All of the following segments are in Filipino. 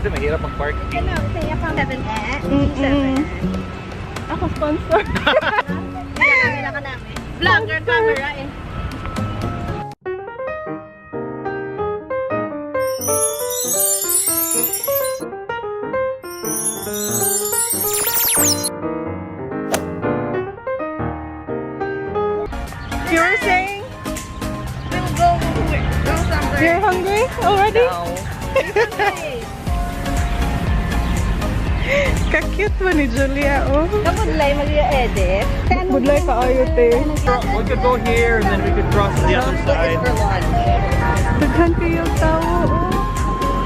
Kasi mahirap mag-park. Ano, saya pang 7. Ako sponsor. Nila ka namin. Vlogger camera eh. You were saying We'll go somewhere. you're hungry already? No. Ka-cute mo ni Julia, oh. Kabudlay mag-edit. Budlay ka ayo, te. We could go here and then we could cross to the other side. Daghan kayo tao, oh.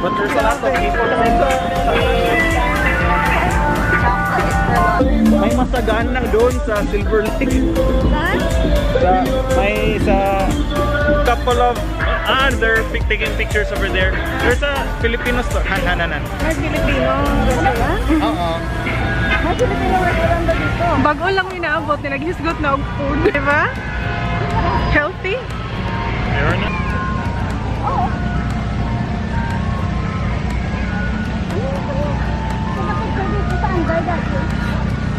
But there's a lot of people. May masagaan lang doon sa Silver Lake. Sa couple of they're taking pictures over there. There's a Filipino store. Hananan. May Filipino restaurant? Oo. May Filipino restaurant ba dito? Bago lang inaabot, naghisgot na og food, di ba? Healthy? Meron na.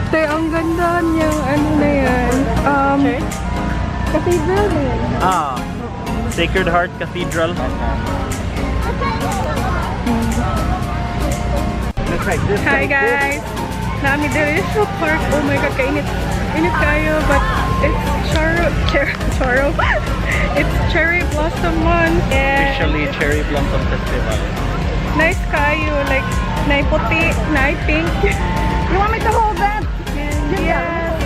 Te, ang ganda niyang ano na yan. Cathedral na yan. Sacred Heart Cathedral. Hi guys! Nami diri sa park. Oh my god, kainit. Init kayo, but it's charo. It's cherry blossom month. And Officially Cherry Blossom Festival. nice kayo, like nai puti, nai pink. You want me to hold that? Yes.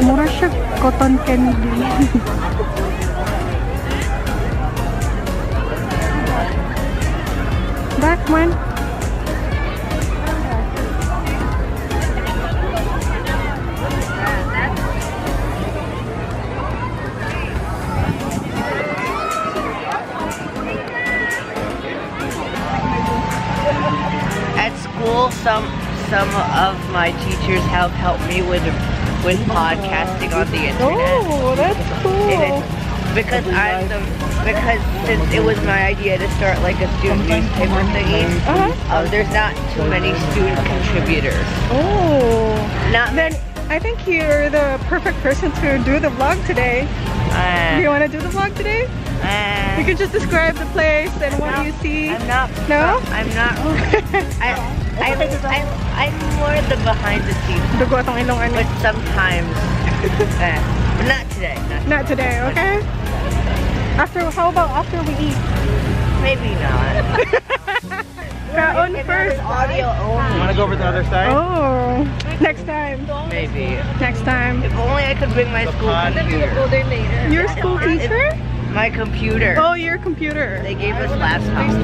Mura siya cotton candy. Back man. At school, some of my teachers have helped me with podcasting on the internet. Oh, that's cool. Because since it was my idea to start like a student newspaper thingy, there's not too many student contributors. Oh, Not then I think you're the perfect person to do the vlog today. Do you want to do the vlog today? You can just describe the place and what do you see. I'm not. No? I'm not. I'm more the behind the scenes. Dugo atong ilong ano. But sometimes, but not today. Not today, okay? How about after we eat? Maybe not. Kaon If first. it's audio only. Want to go over to the other side? Oh, next time. Maybe. Next time. If only I could bring my school computer. Your school teacher? My computer. Oh, your computer. They gave us laptops.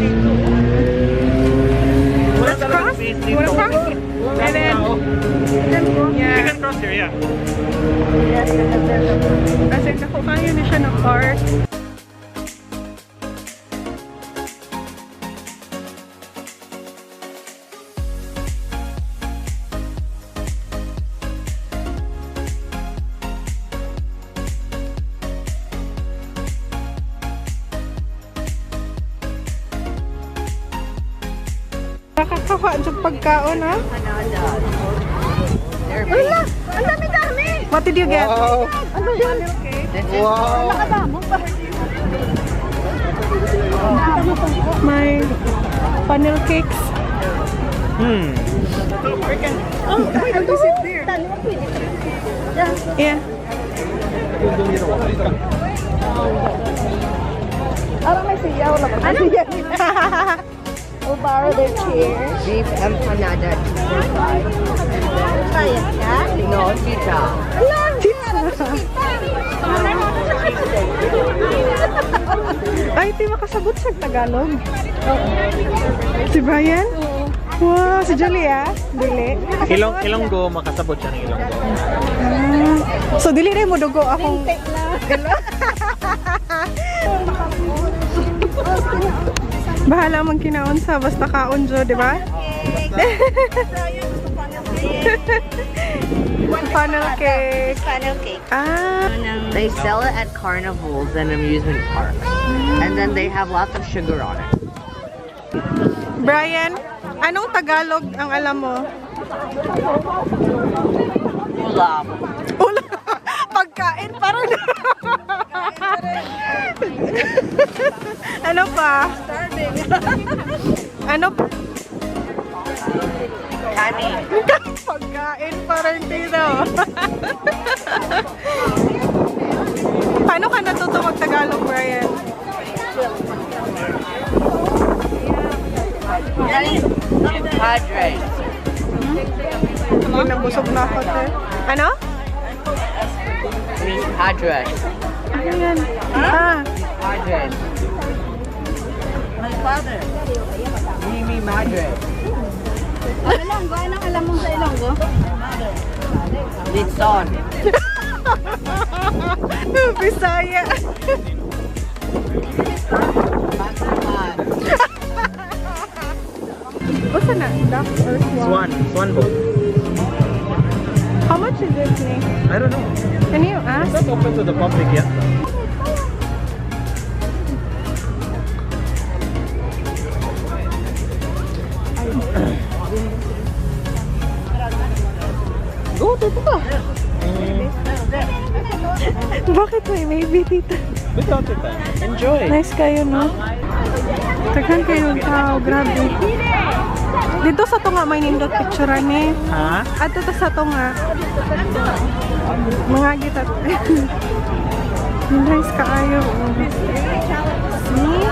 Let's cross. You want to cross? And then, You yeah. can cross here, yeah. Kasi nakukayo na siya ng park. Nakakawa dyan pagkaon, ha? Wala! Ang dami-dami! What did you get? Wow! Ano yun? Wow! My funnel cakes. Hmm. Oh, wait, I'll just sit there. Yeah. We'll borrow their chairs. Beef empanada. Bayad ka? No, tita. Ay, di makasabot sa Tagalog. Si Brian? Wow, si Julia? Dili. Ilonggo, makasabot siya ng Ilonggo. So, dili rin mo dugo akong... Bahala mang kinaon sa basta kaon jo, di ba? Funnel cake. Funnel cake. Ah. They sell it at carnivals and amusement parks. And then they have lots of sugar on it. Brian, anong Tagalog ang alam mo? Ulam. Ulam. Pagkain pa rin. Ano pa? Ano? Kani. Pagkain pa rin dito. Paano ka natuto mag-Tagalog, Brian? Padre. Hindi nabusog na ako, te. Ano? Padre. Ano yan? Ah. Padre. My father. Mimi Madre. Ilonggo, anong alam mo sa Ilonggo? Litson. Bisaya. What's na? Duck or swan? Swan boat. How much is it, Nick? I don't know. Can you ask? It's not open to the public yet. Go, dito ka. Bakit may maybe, tita? Without it, enjoy. Nice kayo, no? Taghan kayo ng tao, grabe. Dito sa to nga may nindot picturean eh. Ha? At ito sa to nga. Mga gitat. Nice kaayo. See?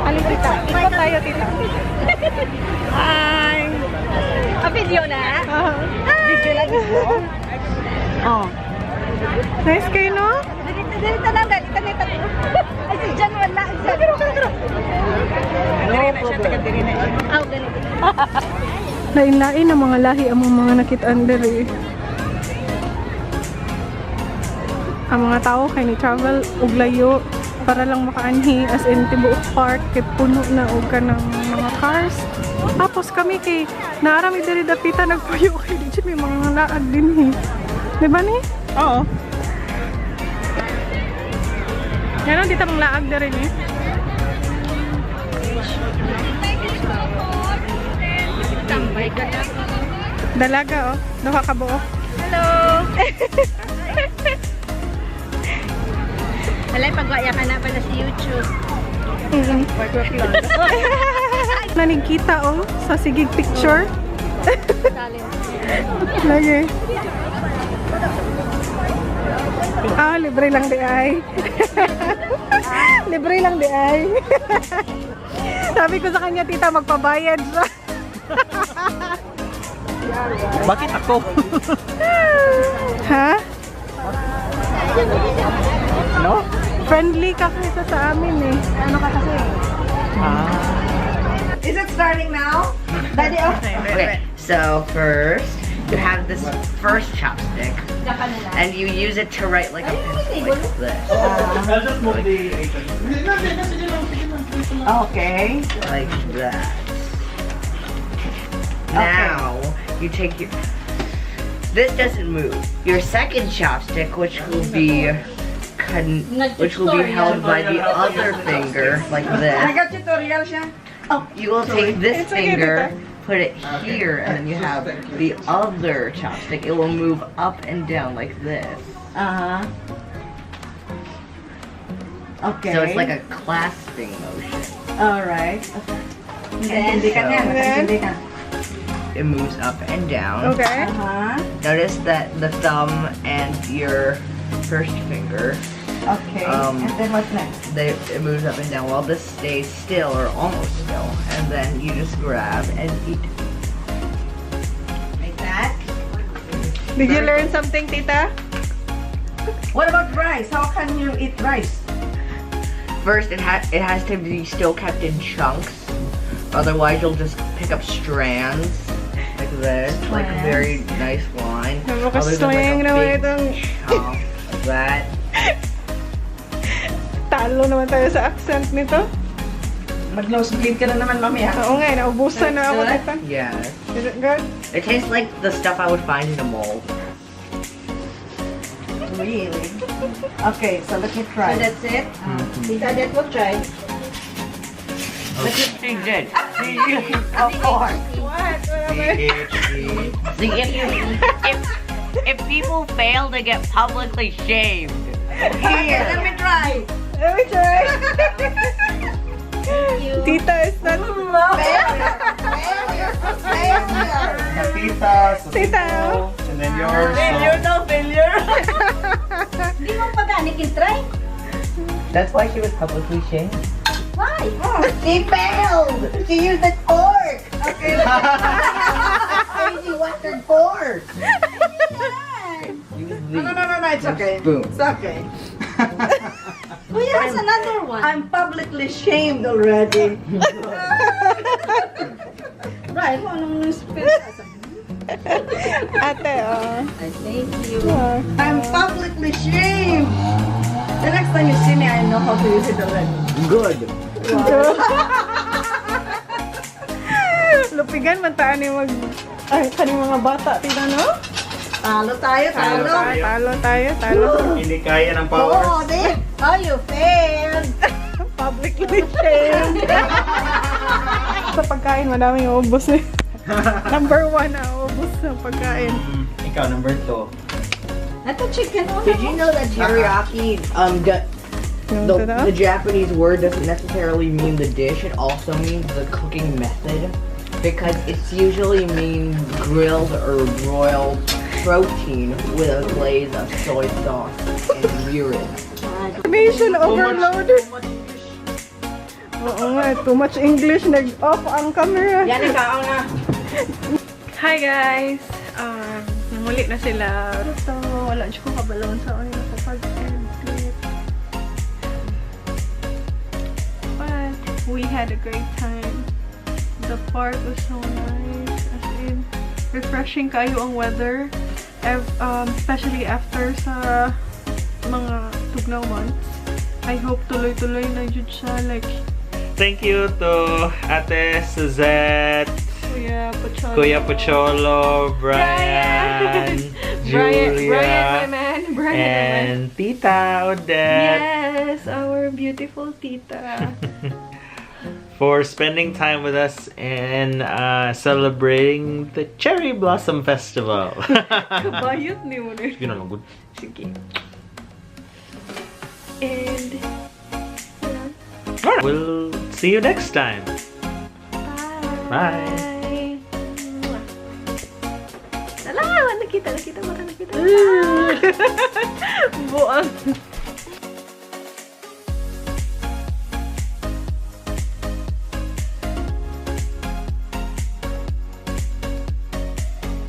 Alin, tita? Ikot tayo, tita. Hi! Video na? Video lang ito. Oh. Nice kayo, no? Dito lang, dito. Ay, si Jan wala. Pero. No problem. Oh, ganito. Lain-lain ang mga lahi ang mga nakitaan diri. Ang mga tao kay ni travel og layo para lang makaanhi as in tibuok park kay puno na og kanang mga cars. Tapos kami kay naarami diri dapita nagpuyo kay di may mga laag din eh. Di ba ni? Oo. Yan dito mga laag diri ni. Dalaga oh, duha ka buok. Hello! Alay, pagwaya ka na pala sa YouTube. Nanigkita oh sa sigig picture. Lagi. Ah, libre lang di ay. Libre lang di ay. Sabi ko sa kanya, tita, magpabayad siya. Bakit ako? Ha? No? Friendly ka kaysa sa amin eh. Ano ka kasi? Is it starting now? Daddy, okay, so first you have this first chopstick and you use it to write like a pencil like this. I'll just move the apron. Okay. Like that. Now you take your. This doesn't move. Your second chopstick, which will be held by the other finger, like this. tutorial siya. You will take this finger, put it here, and then you have the other chopstick. It will move up and down like this. Okay. So it's like a clasping motion. Alright. Then, Then? it moves up and down. Okay. Notice that the thumb and your first finger, Okay. and then what's next? it moves up and down while this stays still or almost still. And then you just grab and eat. Like that. Did you learn something, tita? What about rice? How can you eat rice? First, it has to be still kept in chunks. Otherwise, you'll just pick up strands like this, like a very nice line. Napaka-slang naman itong... chunk like that. Talo naman tayo sa accent nito. Mag-nosebleed ka na naman, mami, ha? Oo nga, naubusan na ako nito. Yes. Is it good? It tastes like the stuff I would find in a mall. Really? Okay, so let me try. So that's it? Tita Odette will try. Look at she did. Of course. See, if people fail, they get publicly shamed. Here, let me try. Let me try. Thank you. Tita is not... Tita, Tita. and then yours. Failure. Hindi mo pa ganikin try? That's why she was publicly shamed. Why? She failed. She used a fork. Okay, Crazy Western fork. No, it's okay. Boom. It's okay. Kuya has another one. I'm publicly shamed already. Right, kung anong spell. Ate, oh. Thank you. I'm publicly shamed. The next time you see me, I know how to use it already. Good. Lupigan, mantaan ni mag... Ay, kaning mga bata, tita, no? Talo tayo, talo. Talo. Hindi kaya ng powers. Oh, di? Oh, you failed. Publicly shamed. Sa pagkain, madaming ubos eh. Number 1 na ubos ng pagkain. Ikaw, number 2. Ito chicken. Did you know that teriyaki, the Japanese word doesn't necessarily mean the dish, it also means the cooking method. Because it's usually means grilled or broiled protein with a glaze of soy sauce and urine. Information overload. Oo nga, too much English. Nag-off ang camera. Yan, ikaw na. Hi guys! Namuli na sila. Ito, wala siya ko kabalon sa ano na kapag-edit. But, we had a great time. The park was so nice. As in, refreshing kayo ang weather. Especially after sa mga tugnaw months. I hope tuloy-tuloy na jud siya. Like, Thank you to Ate Suzette, Kuya Pocholo, Brian, Julia, Brian, my man. Brian, and Tita Odette. Yes, our beautiful tita. For spending time with us and celebrating the Cherry Blossom Festival. Kabayot ni mo rin. Sige na lang, good. Sige. And, Alright, we'll see you next time. bye. Bye. Nakita. Buang.